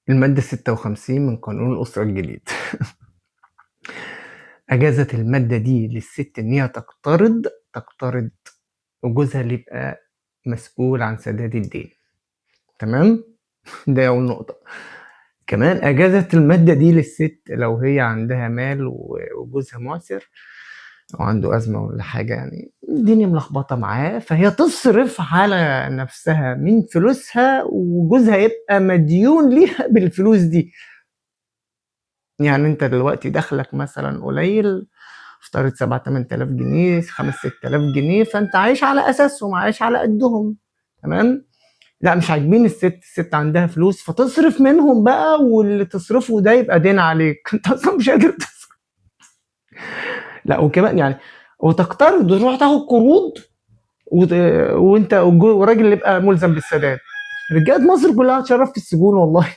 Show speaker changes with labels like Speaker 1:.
Speaker 1: المادة 56 من قانون الأسرة الجديد. أجازت المادة دي للست إن هي تقترض وجوزها اللي يبقى مسؤول عن سداد الدين. تمام؟ ده أول نقطة. كمان أجازت المادة دي للست لو هي عندها مال وجوزها معسر أو عنده أزمة ولا حاجة، يعني الدنيا ملخبطة معاه، فهي تصرف على نفسها من فلوسها وجوزها يبقى مديون ليها بالفلوس دي. يعني أنت دلوقتي دخلك مثلا قليل، افترض 7-8 آلاف جنيه، 5-6 آلاف جنيه، فأنت عايش على أساسهم، عايش على قدهم. تمام؟ لا مش عاجبين الست عندها فلوس فتصرف منهم بقى، واللي تصرفه ده يبقى دين عليك. انت اصلا مش قادر تصرف. لا وكمان يعني وتقترض وتروح تاخد قروض وانت والراجل اللي يبقى ملزم بالسداد. رجاله مصر كلها هتشرف في السجون والله.